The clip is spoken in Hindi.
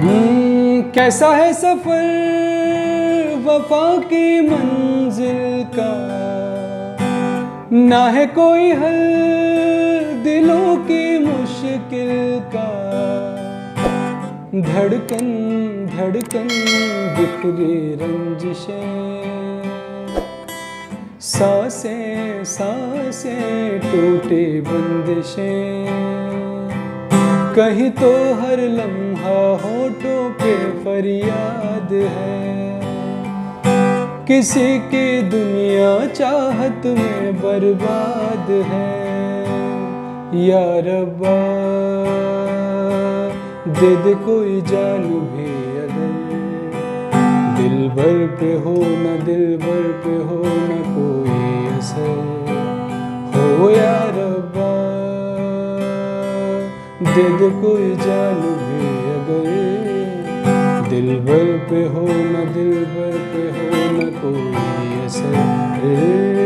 कैसा है सफर वफा की मंजिल का, ना है कोई हल दिलों की मुश्किल का। धड़कन धड़कन बिखरी रंजिशें, सांसें सांसें टूटी बंदिशें। कहीं तो हर लम्हा होठों पे फरियाद है, किसी की दुनिया चाहत में बर्बाद है। या रब्बा दे दे कोई जान भी अगर, दिल भर पे हो न दिल भर पे हो न कोई असर हो। या रब्बा दे दे कोई जान भी अगर, दिल भर पे हो न दिल भर पे हो न कोई असर।